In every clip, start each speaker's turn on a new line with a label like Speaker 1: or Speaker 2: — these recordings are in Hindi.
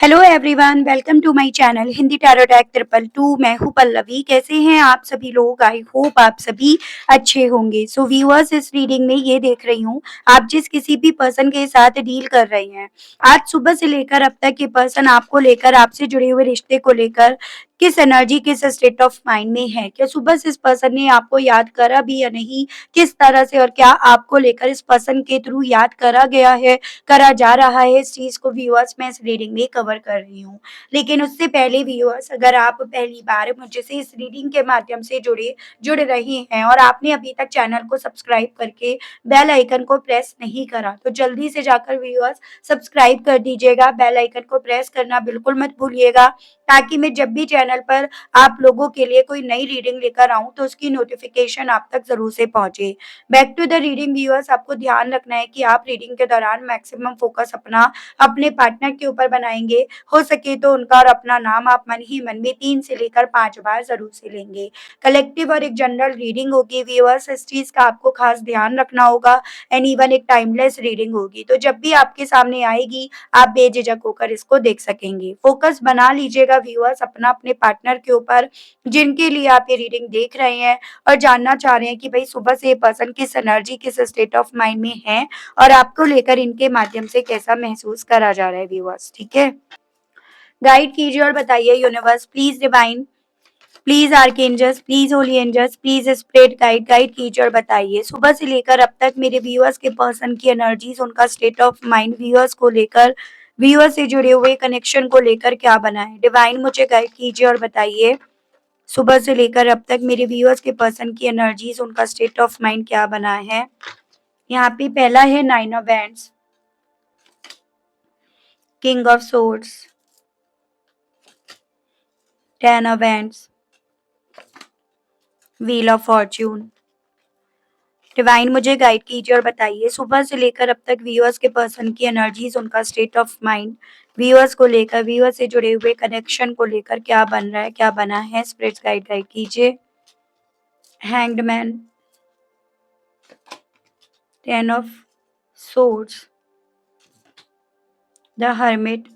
Speaker 1: Hello everyone, welcome to my channel Hindi tarot tech 222। मैं हूँ पल्लवी। कैसे हैं आप सभी लोग? आई होप आप सभी अच्छे होंगे। सो व्यूअर्स, इस रीडिंग में ये देख रही हूँ आप जिस किसी भी पर्सन के साथ डील कर रहे हैं, आज सुबह से लेकर अब तक ये पर्सन आपको लेकर, आपसे जुड़े हुए रिश्ते को लेकर किस एनर्जी, किस स्टेट ऑफ माइंड में है। क्या सुबह से इस पर्सन ने आपको याद करा भी या नहीं, किस तरह से, और क्या आपको लेकर इस पर्सन के थ्रू याद करा गया है, करा जा रहा है, इस चीज को व्यूअर्स मैं इस रीडिंग में कवर कर रही हूँ। लेकिन उससे पहले व्यूअर्स, अगर आप पहली बार मुझसे इस रीडिंग के माध्यम से जुड़ रहे हैं और आपने अभी तक चैनल को सब्सक्राइब करके बेल आइकन को प्रेस नहीं करा, तो जल्दी से जाकर व्यूअर्स सब्सक्राइब कर दीजिएगा। बेल आइकन को प्रेस करना बिल्कुल मत भूलिएगा, ताकि मैं जब भी चैनल पर आप लोगों के लिए कोई नई रीडिंग लेकर आऊं तो उसकी नोटिफिकेशन आप तक जरूर से पहुंचे। Back to the reading viewers, आपको ध्यान रखना है कि आप रीडिंग के दौरान मैक्सिमम फोकस अपना अपने पार्टनर के ऊपर बनाएंगे। हो सके तो उनका और अपना नाम आप मन ही मन में 3 से लेकर 5 बार जरूर से लेंगे। कलेक्टिव और एक जनरल रीडिंग होगी व्यूअर्स, इस चीज का आपको खास ध्यान रखना होगा। एंड इवन एक टाइमलेस रीडिंग होगी, तो जब भी आपके सामने आएगी आप बेझिझक होकर इसको देख सकेंगे। फोकस बना लीजिएगा व्यूअर्स अपना अपने पार्टनर के ऊपर, जिनके लिए आप ये रीडिंग देख रहे हैं और जानना चाह रहे हैं कि भाई सुबह से ये पर्सन किस एनर्जी, किस स्टेट ऑफ माइंड में है और आपको लेकर इनके माध्यम से कैसा महसूस करा जा रहा है व्यूअर्स। ठीक है, गाइड कीजिए और बताइए universe, please divine, please archangels, please holy angels, please spirit guide, guide कीजिए और बताइए सुबह से लेकर अब तक मेरे व्यूअर्स के पर्सन की एनर्जीज, उनका स्टेट ऑफ माइंड, व्यूअर्स को लेकर, व्यूअर्स से जुड़े हुए कनेक्शन को लेकर क्या बना है। डिवाइन मुझे गाइड कीजिए और बताइए सुबह से लेकर अब तक मेरे व्यूअर्स के पर्सन की एनर्जीज, उनका स्टेट ऑफ माइंड क्या बना है। यहाँ पे पहला है 9 of wands, king of swords, 10 of wands, wheel of Fortune. Divine मुझे गाइड कीजिए और बताइए सुबह से लेकर अब तक व्यूअर्स के पर्सन की एनर्जीज, उनका स्टेट ऑफ माइंड, व्यूअर्स को लेकर, व्यूअर्स से जुड़े हुए कनेक्शन को लेकर क्या बन रहा है, क्या बना है। स्पिरिट्स गाइड, गाइड कीजिए। Hanged man, 10 of swords, the hermit.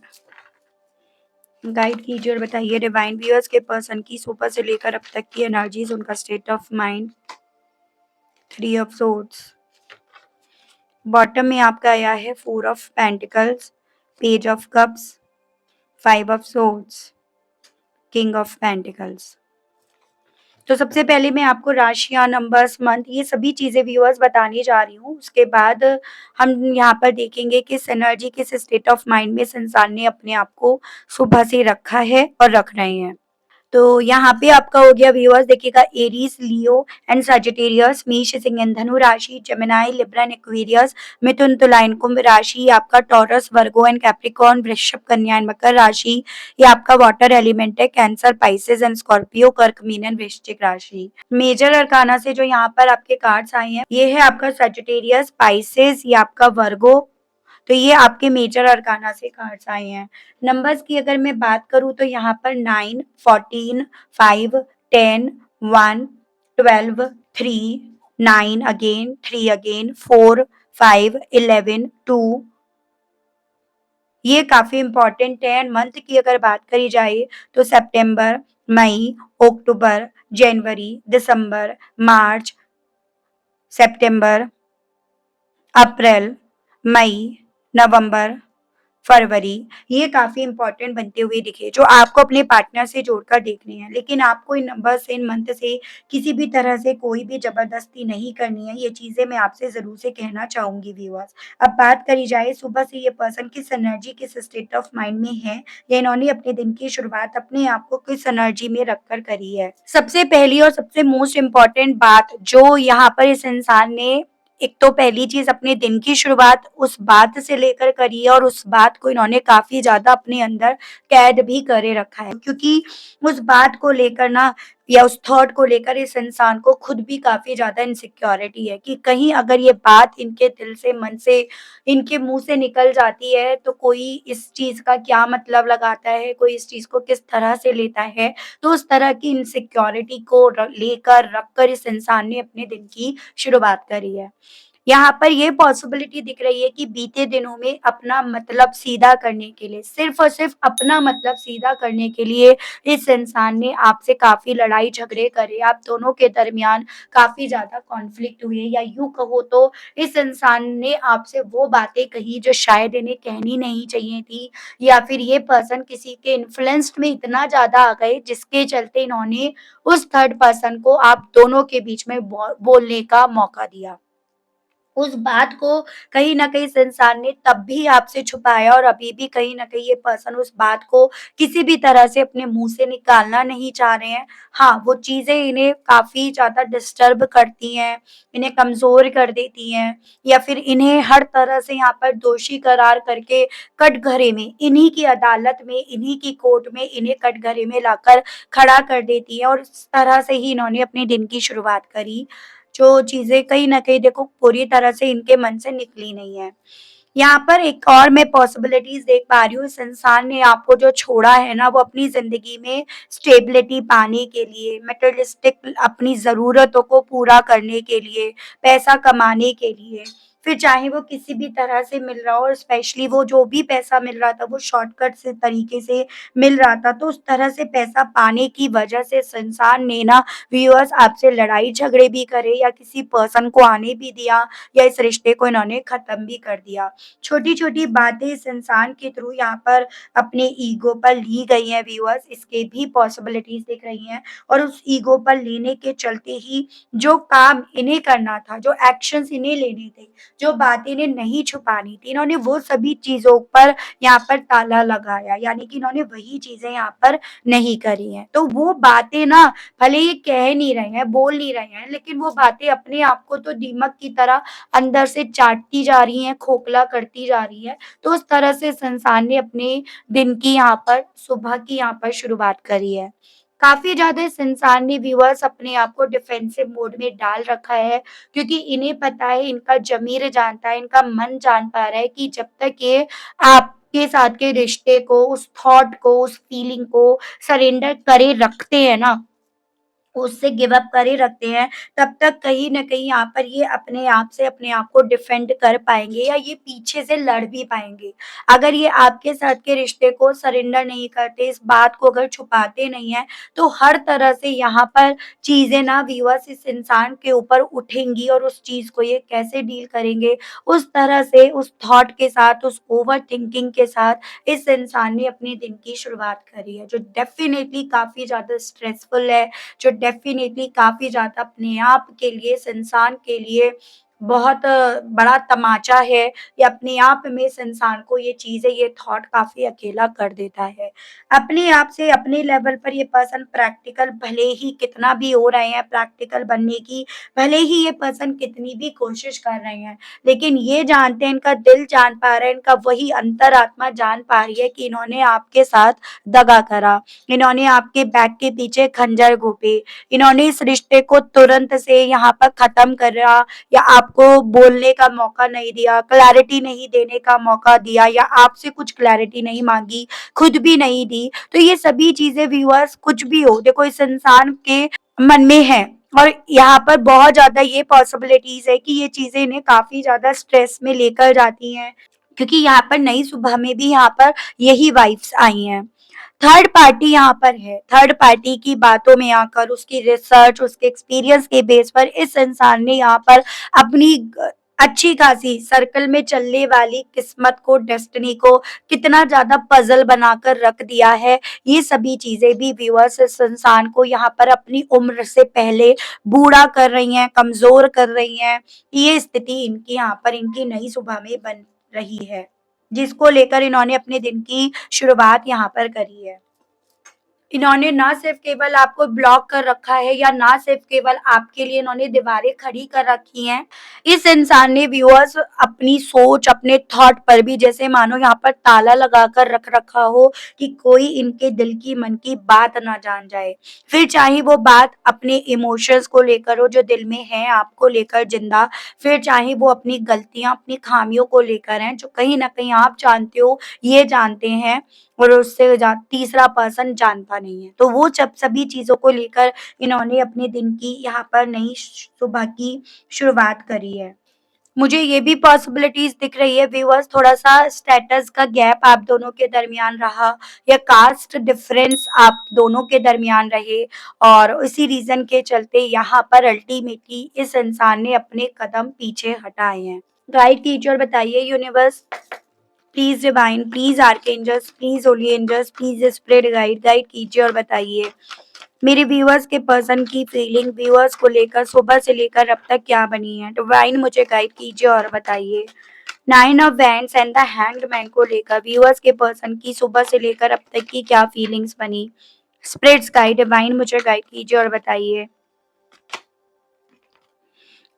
Speaker 1: Guide कीजिए और बताइए डिवाइन व्यूअर्स के पर्सन की सुबह से लेकर अब तक की एनर्जीज, उनका state of mind. 3 of swords. Bottom में आपका आया है 4 of pentacles, page of cups, 5 of swords, king of pentacles. तो सबसे पहले मैं आपको राशियां, नंबर्स, मंथ, ये सभी चीजें व्यूअर्स बताने जा रही हूँ। उसके बाद हम यहाँ पर देखेंगे किस एनर्जी, किस स्टेट ऑफ माइंड में इस इंसान ने अपने आप को सुबह से रखा है और रख रहे हैं। तो यहाँ पे आपका हो गया व्यूअर्स, देखिएगा एरीज, लियो एंड सजिटेरियस, मेष, सिंह, धनु राशि, जेमिनाई, लिब्रा एंड एक्वेरियस, मिथुन, तुला एंड कुंभ राशि, आपका टॉरस, वर्गो एंड कैप्रिकॉर्न, वृषभ, कन्या एंड मकर राशि, ये आपका वाटर एलिमेंट है, कैंसर, पाइसेस एंड स्कॉर्पियो, कर्क, मीन एंड वृश्चिक राशि। मेजर अरकाना से जो यहाँ पर आपके कार्ड्स आए हैं, ये है आपका सजिटेरियस, पाइसेस, ये आपका वर्गो। तो ये आपके मेजर अरकाना से कार्ड्स आए हैं। नंबर्स की अगर मैं बात करूं तो यहाँ पर 9, 14, 5, 10, 1, 12, 3, 9 अगेन, 3 अगेन, 4, 5, 11, 2, ये काफी इंपॉर्टेंट है। मंथ की अगर बात करी जाए तो सितंबर, मई, अक्टूबर, जनवरी, दिसंबर, मार्च, सितंबर, अप्रैल, मई, नवंबर, फरवरी, ये काफी इंपॉर्टेंट बनते हुए दिखे, जो आपको अपने पार्टनर से जोड़कर देखने हैं। लेकिन आपको इन नंबर से, इन मंथ से किसी भी तरह से कोई भी जबरदस्ती नहीं करनी है। ये चीजें मैं आपसे जरूर से कहना चाहूंगी व्यूअर्स। अब बात करी जाए सुबह से ये पर्सन किस एनर्जी, किस स्टेट ऑफ माइंड में है, या इन्होंने अपने दिन की शुरुआत अपने आप को किस एनर्जी में रखकर करी है। सबसे पहली और सबसे मोस्ट इम्पॉर्टेंट बात जो यहाँ पर इस इंसान ने, एक तो पहली चीज अपने दिन की शुरुआत उस बात से लेकर करी है, और उस बात को इन्होंने काफी ज्यादा अपने अंदर कैद भी करे रखा है, क्योंकि उस बात को लेकर ना, या उस थॉट को लेकर इस इंसान को खुद भी काफी ज्यादा इनसिक्योरिटी है कि कहीं अगर ये बात इनके दिल से, मन से, इनके मुंह से निकल जाती है तो कोई इस चीज का क्या मतलब लगाता है, कोई इस चीज को किस तरह से लेता है। तो उस तरह की इनसिक्योरिटी को लेकर रखकर इस इंसान ने अपने दिन की शुरुआत करी है। यहाँ पर ये पॉसिबिलिटी दिख रही है कि बीते दिनों में अपना मतलब सीधा करने के लिए, सिर्फ़ और सिर्फ़ अपना मतलब सीधा करने के लिए इस इंसान ने आपसे काफ़ी लड़ाई-झगड़े करे, आप दोनों के दरमियान काफ़ी ज़्यादा कॉन्फ्लिक्ट हुए, या यूँ कहो तो इस इंसान ने आपसे वो बातें कही जो शायद इन्हें कहनी नहीं चाहिए थी, या फिर ये पर्सन किसी के इन्फ्लुएंस्ड में इतना ज़्यादा आ गए जिसके चलते इन्होंने उस थर्ड पर्सन को आप दोनों के बीच में बोलने का मौका दिया। उस बात को कहीं न कहीं इस इंसान ने तब भी आपसे छुपाया, और अभी भी कहीं न कहीं ये पर्सन उस बात को किसी भी तरह से अपने मुँह से निकालना नहीं चाह रहे हैं। हाँ, वो चीज़ें इन्हें काफ़ी ज़्यादा डिस्टर्ब करती हैं, इन्हें कमज़ोर कर देती हैं, या फिर इन्हें हर तरह से यहाँ पर दोषी करार करके कटघरे में, इन्हीं की अदालत में, इन्हीं की कोर्ट में इन्हें कटघरे में लाकर खड़ा कर देती है, और इस तरह से ही इन्होंने अपने दिन की शुरुआत करी। जो चीज़ें कहीं न कहीं देखो पूरी तरह से इनके मन से निकली नहीं है। यहाँ पर एक और मैं पॉसिबिलिटीज़ देख पा रही हूँ, इस इंसान ने आपको जो छोड़ा है ना, वो अपनी ज़िंदगी में स्टेबिलिटी पाने के लिए, मटेरियलिस्टिक अपनी ज़रूरतों को पूरा करने के लिए, पैसा कमाने के लिए, फिर चाहे वो किसी भी तरह से मिल रहा हो, और स्पेशली वो जो भी पैसा मिल रहा था वो शॉर्टकट से तरीके से मिल रहा था, तो उस तरह से पैसा पाने की वजह से इस इंसान ने ना व्यूअर्स आपसे लड़ाई झगड़े भी करे, या किसी पर्सन को आने भी दिया, या इस रिश्ते को इन्होंने ख़त्म भी कर दिया। छोटी-छोटी बातें इस इंसान के थ्रू यहाँ पर अपने ईगो पर ली गई हैं व्यूअर्स, इसके भी पॉसिबिलिटीज़ दिख रही हैं, और उस ईगो पर लेने के चलते ही जो काम इन्हें करना था, जो एक्शन्स इन्हें लेने थे, जो बातें इन्हें नहीं छुपानी थी, इन्होंने वो सभी चीज़ों पर यहाँ पर ताला लगाया, यानी कि इन्होंने वही चीज़ें यहाँ पर नहीं करी हैं। तो वो बातें ना, भले ये कह नहीं रहे हैं, बोल नहीं रहे हैं, लेकिन वो बातें अपने आप को तो दीमक की तरह अंदर से चाटती जा रही हैं, खोखला करती जा रही हैं। तो उस तरह से इस इंसान ने अपने दिन की यहाँ पर, सुबह की यहाँ पर शुरुआत करी है। काफ़ी ज़्यादा इस इंसान ने व्यूअर्स अपने आप को डिफेंसिव मोड में डाल रखा है, क्योंकि इन्हें पता है, इनका ज़मीर जानता है, इनका मन जान पा रहा है कि जब तक ये आपके साथ के रिश्ते को, उस थॉट को, उस फीलिंग को सरेंडर करे रखते हैं ना, उससे गिव अप करे रखते हैं, तब तक कहीं न कहीं यहाँ पर ये अपने आप से अपने आप को डिफेंड कर पाएँगे, या ये पीछे से लड़ भी पाएँगे। अगर ये आपके साथ के रिश्ते को सरेंडर नहीं करते, इस बात को अगर छुपाते नहीं हैं, तो हर तरह से यहाँ पर चीज़ें ना व्यूअर्स इस इंसान के ऊपर उठेंगी, और उस चीज़ को ये कैसे डील करेंगे, उस तरह से उस थॉट के साथ, उस ओवरथिंकिंग के साथ इस इंसान ने अपने दिन की शुरुआत करी है, जो डेफ़िनिटली काफ़ी ज़्यादा स्ट्रेसफुल है, जो डेफ़िनेटली काफ़ी ज़्यादा अपने आप के लिए, इस इंसान के लिए बहुत बड़ा तमाचा है। ये अपने आप में इस इंसान को ये चीज़ें, ये थॉट काफ़ी अकेला कर देता है। अपने आप से अपने लेवल पर ये पर्सन प्रैक्टिकल भले ही कितना भी हो रहे हैं, प्रैक्टिकल बनने की भले ही ये पर्सन कितनी भी कोशिश कर रहे हैं, लेकिन ये जानते हैं, इनका दिल जान पा रहा है, इनका वही अंतरात्मा जान पा रही है कि इन्होंने आपके साथ दगा करा। इन्होंने आपके बैक के पीछे खंजर घोंपे, इन्होंने इस रिश्ते को तुरंत से यहाँ पर ख़त्म करा, या आपको बोलने का मौका नहीं दिया, क्लैरिटी नहीं देने का मौका दिया, या आपसे कुछ क्लैरिटी नहीं माँगी, खुद भी नहीं दी। तो ये सभी चीज़ें व्यूअर्स कुछ भी हो, देखो इस इंसान के मन में है, और यहाँ पर बहुत ज़्यादा ये पॉसिबिलिटीज़ है कि ये चीज़ें इन्हें काफ़ी ज़्यादा स्ट्रेस में लेकर जाती हैं, क्योंकि यहाँ पर नई सुबह में भी यहाँ पर यही वाइब्स आई हैं। थर्ड पार्टी यहाँ पर है। थर्ड पार्टी की बातों में आकर, उसकी रिसर्च, उसके एक्सपीरियंस के बेस पर इस इंसान ने यहाँ पर अपनी अच्छी खासी सर्कल में चलने वाली किस्मत को, डेस्टिनी को कितना ज़्यादा पज़ल बनाकर रख दिया है। ये सभी चीज़ें भी व्यूअर्स इस इंसान को यहाँ पर अपनी उम्र से पहले बूढ़ा कर रही हैं, कमज़ोर कर रही हैं। ये स्थिति इनकी यहाँ पर इनकी नई सुबह में बन रही है, जिसको लेकर इन्होंने अपने दिन की शुरुआत यहाँ पर करी है। इन्होंने ना सिर्फ़ केवल आपको ब्लॉक कर रखा है, या ना सिर्फ़ केवल आपके लिए इन्होंने दीवारें खड़ी कर रखी हैं। इस इंसान ने व्यूअर्स अपनी सोच, अपने थॉट पर भी जैसे मानो यहाँ पर ताला लगा कर रख रखा हो, कि कोई इनके दिल की, मन की बात ना जान जाए। फिर चाहे वो बात अपने इमोशंस को लेकर हो, जो दिल में है आपको लेकर ज़िंदा, फिर चाहे वो अपनी गलतियाँ, अपनी खामियों को लेकर हैं, जो कहीं न कहीं आप जानते हो, ये जानते हैं, और उससे तीसरा पर्सन जानता नहीं है। तो वो जब सभी चीज़ों को लेकर इन्होंने अपने दिन की यहाँ पर नई सुबह की शुरुआत करी है। मुझे ये भी पॉसिबिलिटीज़ दिख रही है व्यूअर्स, थोड़ा-सा स्टेटस का गैप आप दोनों के दरमियान रहा या कास्ट डिफरेंस आप दोनों के दरमियान रहे और इसी रीज़न के चलते यहाँ पर अल्टीमेटली इस इंसान ने अपने कदम पीछे हटाए हैं। गाइड कीजिए और बताइए universe, please divine, please archangels, please holy angels, please spirit guide, guide कीजिए और बताइए मेरे व्यूअर्स के पर्सन की फीलिंग व्यूअर्स को लेकर सुबह से लेकर अब तक क्या बनी है। डिवाइन मुझे गाइड कीजिए और बताइए। Nine of wands and the hanged man को लेकर व्यूअर्स के पर्सन की सुबह से लेकर अब तक की क्या फीलिंग्स बनी। स्पिरिट्स गाइड, डिवाइन मुझे गाइड कीजिए और बताइए।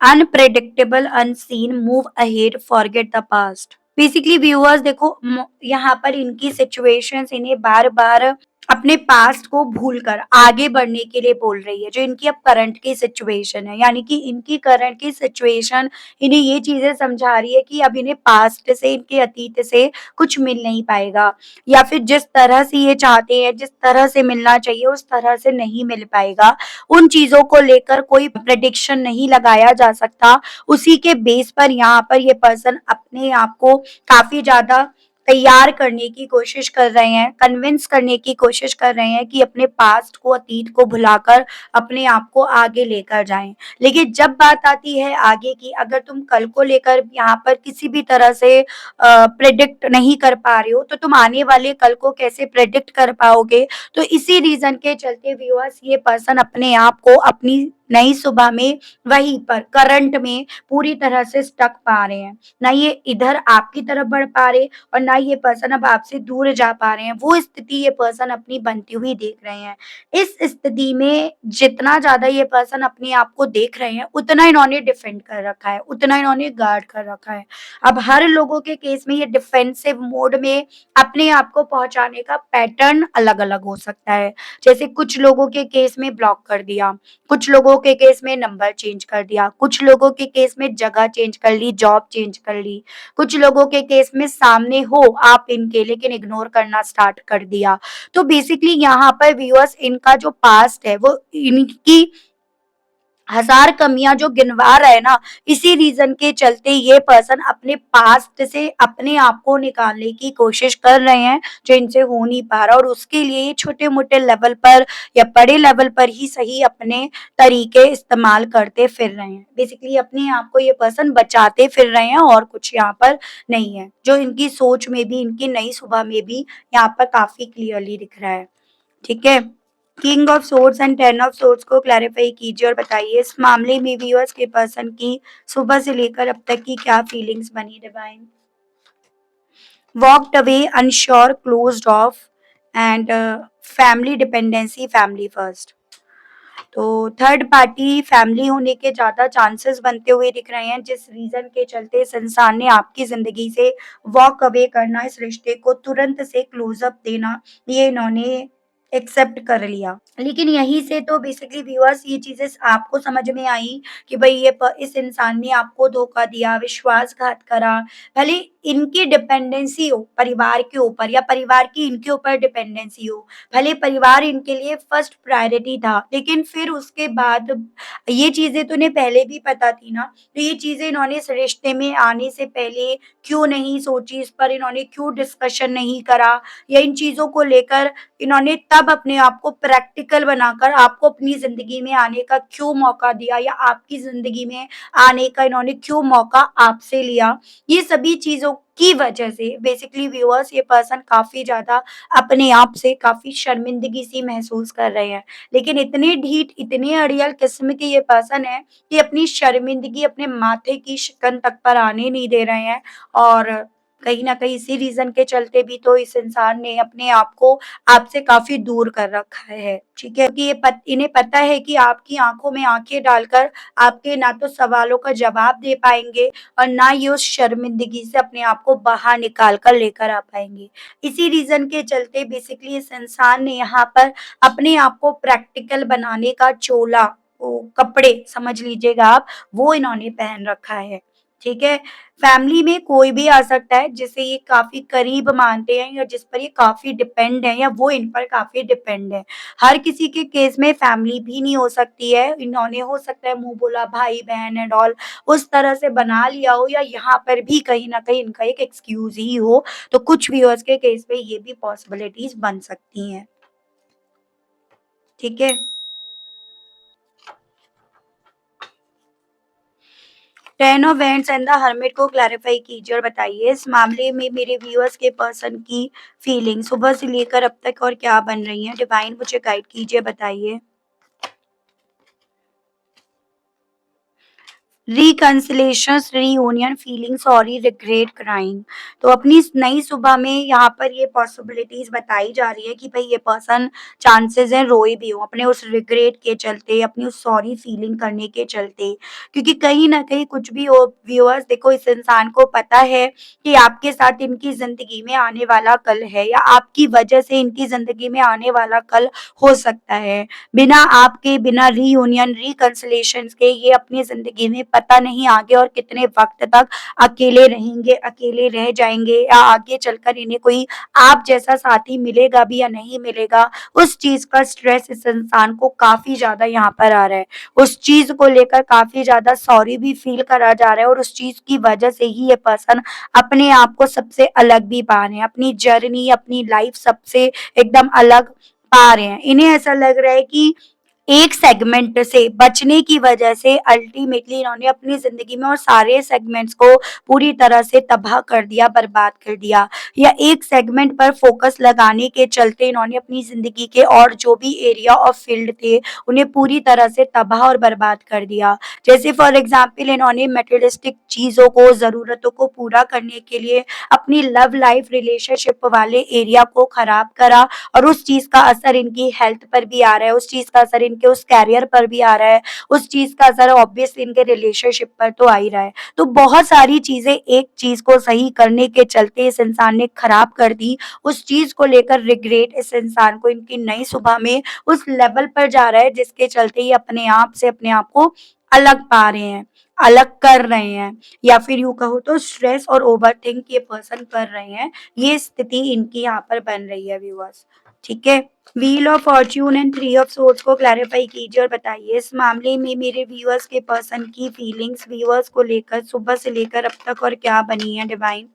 Speaker 1: Unpredictable, unseen, move ahead, forget the past. Basically viewers देखो, यहाँ पर इनकी सिचुएशंस इन्हें बार बार अपने पास्ट को भूलकर आगे बढ़ने के लिए बोल रही है। जो इनकी अब करंट की सिचुएशन है, यानी कि इनकी करंट की सिचुएशन इन्हें ये चीजें समझा रही है कि अब इन्हें पास्ट से, इनके अतीत से कुछ मिल नहीं पाएगा, या फिर जिस तरह से ये चाहते हैं, जिस तरह से मिलना चाहिए उस तरह से नहीं मिल पाएगा। उन चीजों को लेकर कोई प्रेडिक्शन नहीं लगाया जा सकता। उसी के बेस पर यहाँ पर ये पर्सन अपने आप को काफी ज्यादा तैयार करने की कोशिश कर रहे हैं, कन्विंस करने की कोशिश कर रहे हैं कि अपने पास्ट को, अतीत को भुलाकर अपने आप को आगे लेकर जाएं। लेकिन जब बात आती है आगे की, अगर तुम कल को लेकर यहाँ पर किसी भी तरह से प्रेडिक्ट नहीं कर पा रहे हो, तो तुम आने वाले कल को कैसे प्रेडिक्ट कर पाओगे। तो इसी रीजन के चलते व्यूअर्स ये पर्सन अपने आप को अपनी नई सुबह में वहीं पर करंट में पूरी तरह से स्टक पा रहे हैं। ना ये इधर आपकी तरफ बढ़ पा रहे और ना ये पर्सन अब आपसे दूर जा पा रहे हैं। वो स्थिति ये पर्सन अपनी बनती हुई देख रहे हैं। इस स्थिति में जितना ज्यादा ये पर्सन अपने आप को देख रहे हैं, उतना इन्होंने डिफेंड कर रखा है, उतना इन्होंने गार्ड कर रखा है। अब हर लोगों के केस में ये डिफेंसिव मोड में अपने आप को पहुंचाने का पैटर्न अलग अलग हो सकता है। जैसे कुछ लोगों के केस में ब्लॉक कर दिया, कुछ लोगों के केस में नंबर चेंज कर दिया, कुछ लोगों के केस में जगह चेंज कर ली, जॉब चेंज कर ली, कुछ लोगों के केस में सामने हो आप इनके लेकिन इग्नोर करना स्टार्ट कर दिया। तो बेसिकली यहाँ पर व्यूअर्स इनका जो पास्ट है वो इनकी हजार कमियां जो गिनवा रहा है ना, इसी रीजन के चलते ये पर्सन अपने पास्ट से अपने आप को निकालने की कोशिश कर रहे हैं, जो इनसे हो नहीं पा रहा। और उसके लिए ये छोटे मोटे लेवल पर या बड़े लेवल पर ही सही अपने तरीके इस्तेमाल करते फिर रहे हैं। बेसिकली अपने आप को ये पर्सन बचाते फिर रहे हैं और कुछ यहाँ पर नहीं है, जो इनकी सोच में भी, इनकी नई सुबह में भी यहाँ पर काफी क्लियरली दिख रहा है। ठीक है। King of swords and ten of swords को क्लैरिफाई कीजिए और बताइए इस मामले में व्यूअर्स के पर्सन की सुबह से लेकर अब तक की क्या फीलिंग्स बनी। Divine, walked away, unsure, closed of and family dependency, family first. तो थर्ड पार्टी फैमिली होने के ज्यादा चांसेस बनते हुए दिख रहे हैं, जिस रीजन के चलते इस इंसान ने आपकी जिंदगी से वॉक अवे करना, इस रिश्ते को तुरंत से क्लोजअप देना, ये इन्होंने एक्सेप्ट कर लिया। लेकिन यहीं से तो बेसिकली व्यूअर्स ये चीजें आपको समझ में आई कि भाई इस इंसान ने आपको धोखा दिया, विश्वासघात करा। भले इनकी डिपेंडेंसी हो परिवार के ऊपर या परिवार की इनके ऊपर डिपेंडेंसी हो, भले परिवार इनके लिए फर्स्ट प्रायोरिटी था, लेकिन फिर उसके बाद ये चीजें तो इन्हें पहले भी पता थी ना। तो ये चीजें इन्होंने इस रिश्ते में आने से पहले क्यों नहीं सोची, इस पर इन्होंने क्यों डिस्कशन नहीं करा, या इन चीजों को लेकर इन्होंने तब अपने आप को प्रैक्टिकल बनाकर आपको अपनी जिंदगी में आने का क्यों मौका दिया, या आपकी जिंदगी में आने का इन्होंने क्यों मौका आपसे लिया। ये सभी चीजों की वजह से बेसिकली व्यूअर्स ये पर्सन काफी ज्यादा अपने आप से काफी शर्मिंदगी सी महसूस कर रहे हैं। लेकिन इतने ढीठ, इतने अड़ियल किस्म के ये पर्सन है कि अपनी शर्मिंदगी अपने माथे की शिकन तक पर आने नहीं दे रहे हैं। और कहीं ना कहीं इसी रीजन के चलते भी तो इस इंसान ने अपने आप को आपसे काफी दूर कर रखा है। ठीक है, क्योंकि इन्हें पता है कि आपकी आंखों में आंखें डालकर आपके ना तो सवालों का जवाब दे पाएंगे और ना ये उस शर्मिंदगी से अपने आप को बाहर निकाल कर लेकर आ पाएंगे। इसी रीजन के चलते बेसिकली इस इंसान ने यहाँ पर अपने आप को प्रैक्टिकल बनाने का चोला, वो कपड़े समझ लीजिएगा आप, वो इन्होंने पहन रखा है। ठीक है? फैमिली में कोई भी आ सकता है जिसे ये काफ़ी करीब मानते हैं या जिस पर ये काफ़ी डिपेंड है या वो इन पर काफ़ी डिपेंड है। हर किसी के केस में फैमिली भी नहीं हो सकती है, इन्होंने हो सकता है मुँह बोला भाई-बहन एंड ऑल उस तरह से बना लिया हो या यहाँ पर भी कहीं न कहीं इनका एक एक्सक्यूज़ ही हो, तो कुछ व्यूअर्स के केस में ये भी पॉसिबिलिटीज़ बन सकती हैं। ठीक है? 10 of vents and the hermit को क्लैरिफाई कीजिए और बताइए इस मामले में मेरे व्यूअर्स के पर्सन की फीलिंग सुबह से लेकर अब तक और क्या बन रही है? डिवाइन मुझे गाइड कीजिए, बताइए। Reconciliations, reunion, feeling sorry, regret, crying. तो अपनी इस नई सुबह में यहाँ पर ये पॉसिबिलिटीज़ बताई जा रही है कि भई ये पर्सन चांसेस हैं रोए भी हों, अपने उस रिग्रेट के चलते, अपनी उस सॉरी फीलिंग करने के चलते। क्योंकि कहीं न कहीं कुछ भी हो व्यूअर्स देखो इस इंसान को पता है कि आपके साथ इनकी ज़िंदगी में आने वाला कल है या आपकी वजह से इनकी ज़िंदगी में आने वाला कल हो सकता है। बिना आपके, बिना रीयूनियन, रिकंसिलिएशंस के ये अपनी ज़िंदगी में पता नहीं आगे और कितने वक़्त तक अकेले रहेंगे, अकेले रह जाएँगे या आगे चलकर इन्हें कोई आप जैसा साथी मिलेगा भी या नहीं मिलेगा, उस चीज़ का स्ट्रेस इस इंसान को काफ़ी ज़्यादा यहाँ पर आ रहा है। उस चीज़ को लेकर काफ़ी ज़्यादा सॉरी भी फ़ील करा जा रहा है और उस चीज़ की वजह से ही ये पर्सन अपने आप को सबसे अलग भी पा रहे हैं, अपनी जर्नी, अपनी लाइफ़ सबसे एकदम अलग पा रहे हैं। इन्हें ऐसा लग रहा है कि एक सेगमेंट से बचने की वजह से अल्टीमेटली इन्होंने अपनी ज़िंदगी में और सारे सेगमेंट्स को पूरी तरह से तबाह कर दिया, बर्बाद कर दिया या एक सेगमेंट पर फ़ोकस लगाने के चलते इन्होंने अपनी ज़िंदगी के और जो भी एरिया और फ़ील्ड थे, उन्हें पूरी तरह से तबाह और बर्बाद कर दिया। जैसे फॉर एग्ज़ाम्पल इन्होंने मटेरियलिस्टिक चीज़ों को, ज़रूरतों को पूरा करने के लिए अपनी लव लाइफ़, रिलेशनशिप वाले एरिया को खराब करा और उस चीज़ का असर इनकी हेल्थ पर भी आ रहा है, उस चीज़ का असर इनके उस करियर पर भी आ रहा है, उस चीज़ का असर ऑब्वियसली इनके रिलेशनशिप पर तो आ ही रहा है। तो बहुत सारी चीज़ें एक चीज़ को सही करने के चलते इस इंसान ने खराब कर दी, उस चीज़ को लेकर रिग्रेट इस इंसान को इनकी नई सुबह में उस लेवल पर जा रहा है जिसके चलते ये अपने आप से अपने आप को अलग पा रहे हैं, अलग कर रहे हैं या फिर यूँ कहूँ तो स्ट्रेस और ओवरथिंक ये पर्सन कर रहे हैं। ये स्थिति इनकी यहाँ पर बन रही है व्यूअर्स। ठीक है? Wheel of Fortune and three of swords को क्लैरिफाई कीजिए और बताइए इस मामले में मेरे व्यूअर्स के पर्सन की फीलिंग्स व्यूअर्स को लेकर सुबह से लेकर अब तक और क्या बनी है divine?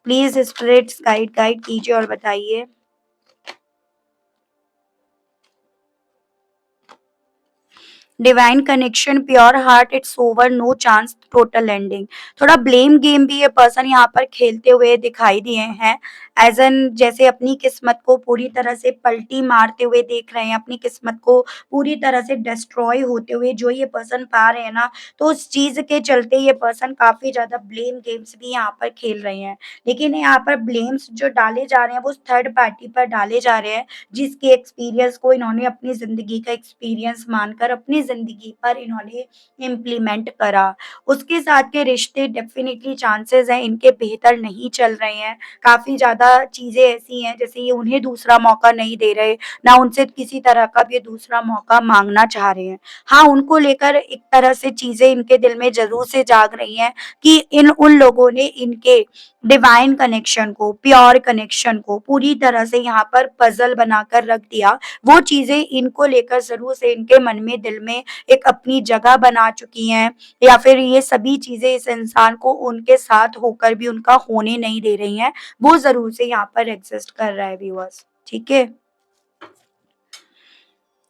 Speaker 1: Please spirits guide guide कीजिए और बताइए। Divine connection, pure heart, it's over, no chance, total ending. थोड़ा ब्लेम गेम भी ये पर्सन यहाँ पर खेलते हुए दिखाई दिए हैं। एज़ एन जैसे अपनी किस्मत को पूरी तरह से पलटी मारते हुए देख रहे हैं, अपनी किस्मत को पूरी तरह से डिस्ट्रॉय होते हुए जो ये पर्सन पा रहे हैं ना, तो उस चीज़ के चलते ये पर्सन काफ़ी ज़्यादा ब्लेम गेम्स भी यहाँ पर खेल रहे हैं। लेकिन यहाँ पर ब्लेम्स जो डाले जा रहे हैं, वो थर्ड पार्टी पर डाले जा रहे हैं, जिसके एक्सपीरियंस को इन्होंने अपनी ज़िंदगी का एक्सपीरियंस मानकर अपनी ज़िंदगी पर इन्होंने इम्प्लीमेंट करा। उसके साथ के रिश्ते डेफ़िनिटली चांसेज़ हैं इनके बेहतर नहीं चल रहे हैं। काफ़ी ज़्यादा चीज़ें ऐसी हैं जैसे ये उन्हें दूसरा मौका नहीं दे रहे, ना उनसे किसी तरह का भी ये दूसरा मौका माँगना चाह रहे हैं। हाँ, उनको लेकर एक तरह से चीज़ें इनके दिल में ज़रूर से जाग रही हैं कि इन उन लोगों ने इनके डिवाइन कनेक्शन को, प्योर कनेक्शन को पूरी तरह से यहाँ पर पज़ल बनाकर रख दिया। वो चीज़ें इनको लेकर ज़रूर से इनके मन में, दिल में एक अपनी जगह बना चुकी हैं या फिर ये सभी चीज़ें इस इंसान को उनके साथ होकर भी उनका होने नहीं दे रही हैं। वो ज़रूर से यहाँ पर एग्ज़िस्ट कर रहा है व्यूअर्स, ठीक है?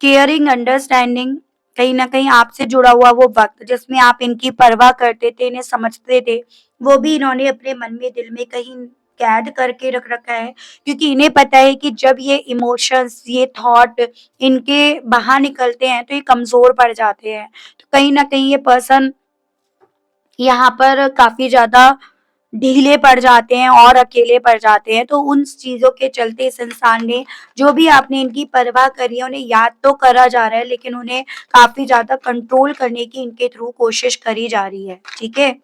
Speaker 1: केयरिंग, अंडरस्टैंडिंग, कहीं न कहीं आपसे जुड़ा हुआ वो वक़्त जिसमें आप इनकी परवाह करते थे, इन्हें समझते थे, वो भी इन्होंने अपने मन में, दिल में कहीं कैद करके रख रखा है क्योंकि इन्हें पता है कि जब ये इमोशंस, ये थॉट इनके बाहर निकलते हैं, तो ये कमज़ोर पड़ जाते हैं। तो कहीं न कहीं ये पर्सन यहाँ पर काफ़ी ज़्यादा ढीले पड़ जाते हैं और अकेले पड़ जाते हैं। तो उन चीज़ों के चलते इस इंसान ने जो भी आपने इनकी परवाह करी है, उन्हें याद तो करा जा रहा है लेकिन उन्हें काफ़ी ज़्यादा कंट्रोल करने की इनके थ्रू कोशिश करी जा रही है। ठीक है?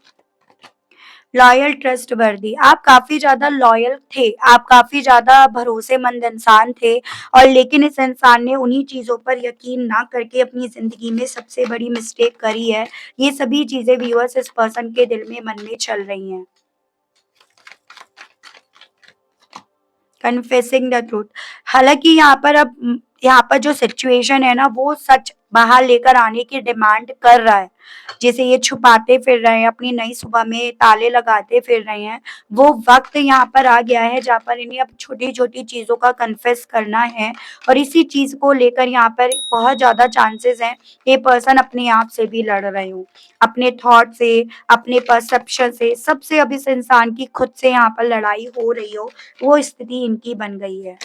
Speaker 1: लॉयल, ट्रस्टवर्दी, आप काफ़ी ज़्यादा लॉयल थे, आप काफ़ी ज़्यादा भरोसेमंद इंसान थे और लेकिन इस इंसान ने उन्हीं चीज़ों पर यकीन ना करके अपनी ज़िंदगी में सबसे बड़ी मिस्टेक करी है। ये सभी चीज़ें व्यूअर्स इस पर्सन के दिल में, मन में चल रही हैं। कन्फेसिंग द ट्रूथ, हालाँकि यहाँ पर जो सिचुएशन है ना, वो सच बाहर लेकर आने की डिमांड कर रहा है। जिसे ये छुपाते फिर रहे हैं, अपनी नई सुबह में ताले लगाते फिर रहे हैं, वो वक़्त यहाँ पर आ गया है जहाँ पर इन्हें अब छोटी-छोटी चीज़ों का कन्फेस करना है और इसी चीज़ को लेकर यहाँ पर बहुत ज़्यादा चांसेस हैं, ये पर्सन अपने आप से भी लड़ रहे हों। अपने थॉट से, अपने परसेप्शन से, सबसे अब इस इंसान की खुद से यहाँ पर लड़ाई हो रही हो, वो स्थिति इनकी बन गई है।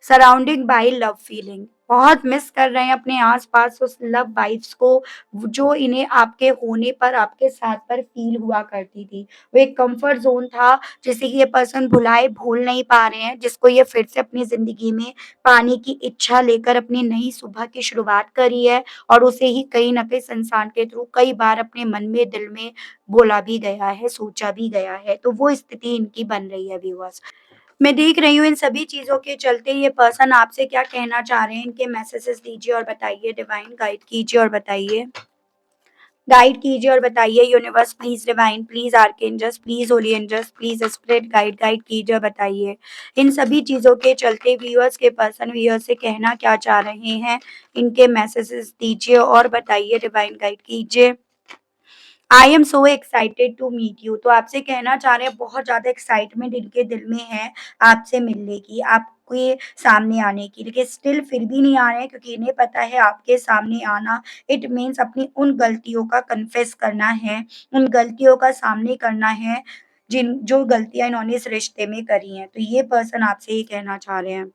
Speaker 1: सराउंडिंग बाय लव फीलिंग, बहुत मिस कर रहे हैं अपने आस-पास उस लव वाइब्स को, जो इन्हें आपके होने पर, आपके साथ पर फ़ील हुआ करती थी। वो एक कम्फर्ट ज़ोन था, जिसे ये पर्सन भूल नहीं पा रहे हैं, जिसको ये फिर से अपनी ज़िंदगी में पाने की इच्छा लेकर अपनी नई सुबह की शुरुआत करी है और उसे ही कहीं न कहीं इस इंसान के थ्रू कई बार अपने मन में, दिल में बोला भी गया है, सोचा भी गया है। तो वो स्थिति इनकी बन रही है व्यूअर्स। मैं देख रही हूँ इन सभी चीज़ों के चलते ये पर्सन आपसे क्या कहना चाह रहे हैं, इनके मैसेजेस दीजिए और बताइए, डिवाइन गाइड कीजिए और बताइए। गाइड कीजिए और बताइए universe, please divine, please archangels, please holy angels, please spirit guide, guide कीजिए और बताइए। इन सभी चीज़ों के चलते व्यूअर्स के पर्सन व्यूअर्स से कहना क्या चाह रहे हैं, इनके मैसेजेस दीजिए और बताइए, डिवाइन गाइड कीजिए। I am so excited to meet you, तो आपसे कहना चाह रहे हैं बहुत ज़्यादा एक्साइटमेंट इनके दिल में है आपसे मिलने की, आपके सामने आने की, लेकिन स्टिल फिर भी नहीं आ रहे हैं क्योंकि इन्हें पता है आपके सामने आना इट मीन्स अपनी उन गलतियों का कन्फेस करना है, उन गलतियों का सामने करना है, जिन जो गलतियाँ इन्होंने इस रिश्ते में करी हैं। तो ये पर्सन आपसे ये कहना चाह रहे हैं।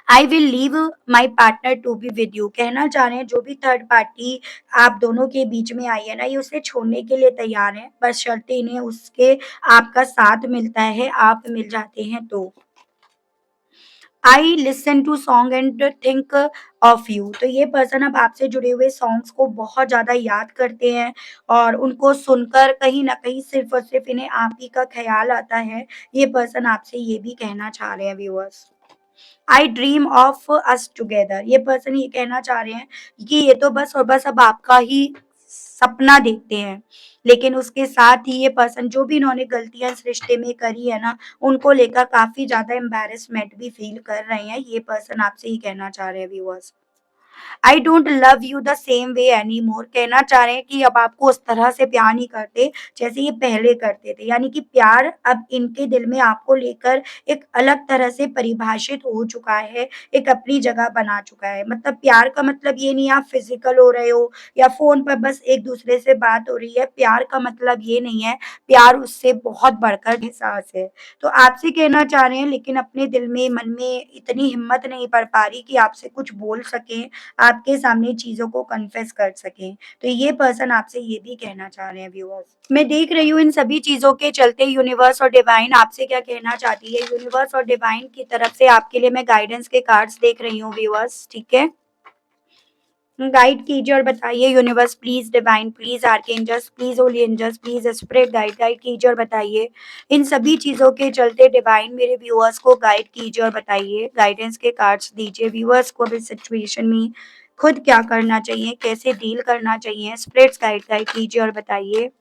Speaker 1: I will leave my partner to be with you, कहना चाह रहे हैं जो भी थर्ड पार्टी आप दोनों के बीच में आई है ना, ये उसे छोड़ने के लिए तैयार हैं, बशर्ते इन्हें उसके आपका साथ मिलता है, आप मिल जाते हैं तो। I listen to song and think of you, तो ये पर्सन अब आपसे जुड़े हुए सॉन्ग्स को बहुत ज़्यादा याद करते हैं और उनको सुनकर कहीं न कहीं सिर्फ़ और सिर्फ़ इन्हें आप ही का ख़्याल आता है। ये पर्सन आपसे ये भी कहना चाह रहे हैं viewers. I dream of us together, ये पर्सन ये कहना चाह रहे हैं कि ये तो बस और बस अब आपका ही सपना देखते हैं। लेकिन उसके साथ ही ये पर्सन जो भी इन्होंने गलतियाँ इस रिश्ते में करी है ना, उनको लेकर काफ़ी ज़्यादा एम्बैरेसमेंट भी फ़ील कर रहे हैं। ये पर्सन आपसे ये कहना चाह रहे हैं viewers. I don't love you the same way any more, कहना चाह रहे हैं कि अब आपको उस तरह से प्यार नहीं करते जैसे ये पहले करते थे, यानी कि प्यार अब इनके दिल में आपको लेकर एक अलग तरह से परिभाषित हो चुका है, एक अपनी जगह बना चुका है। मतलब प्यार का मतलब ये नहीं आप फिजिकल हो रहे हो या फोन पर बस एक दूसरे से बात हो रही है, प्यार का मतलब ये नहीं है, प्यार उससे बहुत बढ़कर एहसास है। तो आपसे कहना चाह रहे हैं लेकिन अपने दिल में, मन में इतनी हिम्मत नहीं पड़ पा रही कि आपसे कुछ बोल सकें, आपके सामने चीज़ों को कन्फेस कर सकें। तो ये पर्सन आपसे ये भी कहना चाह रहे हैं व्यूअर्स। मैं देख रही हूँ इन सभी चीज़ों के चलते यूनिवर्स और डिवाइन आपसे क्या कहना चाहती है। यूनिवर्स और डिवाइन की तरफ से आपके लिए मैं गाइडेंस के कार्ड्स देख रही हूँ व्यूअर्स, ठीक है? गाइड कीजिए और बताइए universe, please divine, please archangels, please holy angels, please spirit guide, guide कीजिए और बताइए। इन सभी चीज़ों के चलते डिवाइन मेरे व्यूअर्स को गाइड कीजिए और बताइए, गाइडेंस के कार्ड्स दीजिए व्यूअर्स को अब इस सिचुएशन में खुद क्या करना चाहिए, कैसे डील करना चाहिए? स्पिरिट्स गाइड, गाइड कीजिए और बताइए।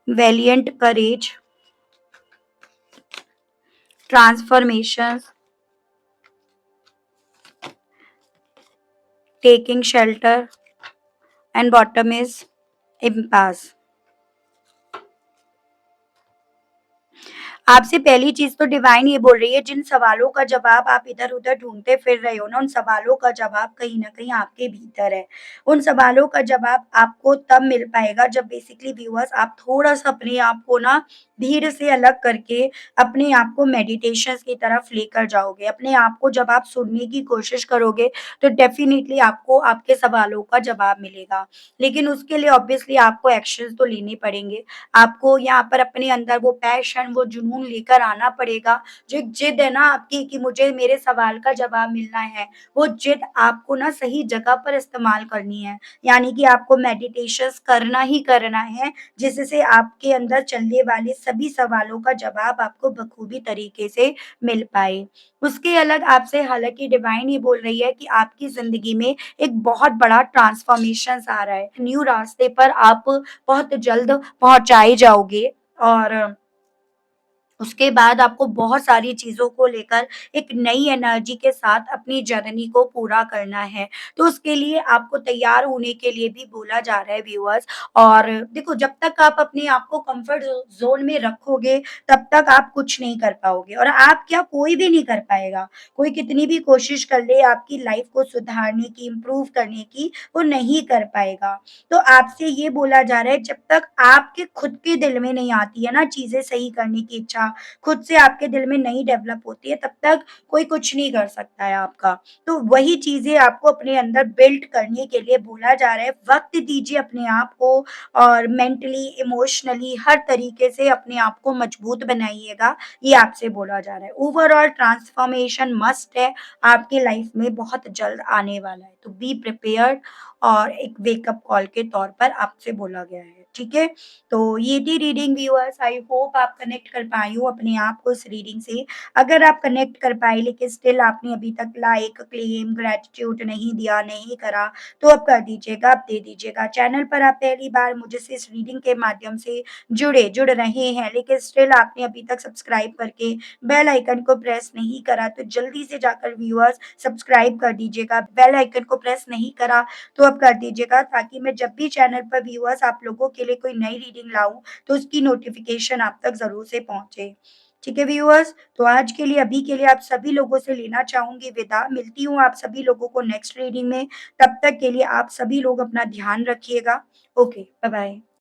Speaker 1: Valiant courage, transformations, taking shelter and bottom is impasse. आपसे पहली चीज़ तो डिवाइन ये बोल रही है, जिन सवालों का जवाब आप इधर-उधर ढूँढते फिर रहे हो ना, उन सवालों का जवाब कहीं न कहीं आपके भीतर है। उन सवालों का जवाब आपको तब मिल पाएगा जब बेसिकली व्यूअर्स आप थोड़ा-सा अपने आप को ना भीड़ से अलग करके अपने आप को मेडिटेशंस की तरफ लेकर जाओगे। अपने आप को जब आप सुनने की कोशिश करोगे, तो डेफ़िनिटली आपको आपके सवालों का जवाब मिलेगा। लेकिन उसके लिए ऑब्वियसली आपको एक्शंस तो लेने पड़ेंगे। आपको यहाँ पर अपने अंदर वो पैशन, वो जुनून जुनून लेकर आना पड़ेगा। जो एक ज़िद है ना आपकी कि मुझे मेरे सवाल का जवाब मिलना है, वो ज़िद आपको ना सही जगह पर इस्तेमाल करनी है। यानी कि आपको मेडिटेशंस करना ही करना है, जिससे आपके अंदर चलने वाले सभी सवालों का जवाब आपको बखूबी तरीके से मिल पाए। उसके अलग आपसे हालाँकि डिवाइन ये बोल रही है कि आपकी ज़िंदगी में एक बहुत बड़ा ट्रांसफ़ॉर्मेशंस आ रहा है। न्यू रास्ते पर आप बहुत जल्द पहुँचाए जाओगे और उसके बाद आपको बहुत सारी चीज़ों को लेकर एक नई एनर्जी के साथ अपनी जर्नी को पूरा करना है। तो उसके लिए आपको तैयार होने के लिए भी बोला जा रहा है व्यूअर्स। और देखो जब तक आप अपने आप को कम्फ़र्ट ज़ोन में रखोगे, तब तक आप कुछ नहीं कर पाओगे और आप क्या कोई भी नहीं कर पाएगा। कोई कितनी भी कोशिश कर ले आपकी लाइफ़ को सुधारने की, इम्प्रूव करने की, वो नहीं कर पाएगा। तो आपसे ये बोला जा रहा है जब तक आपके खुद के दिल में नहीं आती है ना चीज़ें सही करने की इच्छा, खुद से आपके दिल में नहीं डेवलप होती है, तब तक कोई कुछ नहीं कर सकता है आपका। तो वही चीज़ें आपको अपने अंदर बिल्ड करने के लिए बोला जा रहा है। वक़्त दीजिए अपने आप को और मेंटली, इमोशनली हर तरीके से अपने आप को मजबूत बनाइएगा, ये आपसे बोला जा रहा है। ओवरऑल ट्रांसफॉर्मेशन मस्ट है, आपकी लाइफ में बहुत जल्द आने वाला है। तो बी प्रिपेयर्ड और एक वेकअप कॉल के तौर पर आपसे बोला गया है, ठीक है? तो ये थी रीडिंग व्यूअर्स। आई होप आप कनेक्ट कर पाई हो अपने आप को इस रीडिंग से। अगर आप कनेक्ट कर पाए लेकिन स्टिल आपने अभी तक लाइक, क्लेम, ग्रैटिट्यूड नहीं दिया, नहीं करा, तो अब कर दीजिएगा, अब दे दीजिएगा। चैनल पर आप पहली बार मुझसे इस रीडिंग के माध्यम से जुड़ रहे हैं लेकिन स्टिल आपने अभी तक सब्सक्राइब करके बेल आइकन को प्रेस नहीं करा, तो जल्दी से जाकर व्यूअर्स सब्सक्राइब कर दीजिएगा। बेल आइकन को प्रेस नहीं करा, तो अब कर दीजिएगा ताकि मैं जब भी चैनल पर व्यूअर्स आप लोगों के लिए कोई नई रीडिंग लाऊँ, तो उसकी नोटिफ़िकेशन आप तक ज़रूर से पहुँचे। ठीक है व्यूअर्स? तो आज के लिए अभी के लिए आप सभी लोगों से लेना चाहूँगी विदा। मिलती हूँ आप सभी लोगों को नेक्स्ट रीडिंग में। तब तक के लिए आप सभी लोग अपना ध्यान रखिएगा। Okay, bye-bye.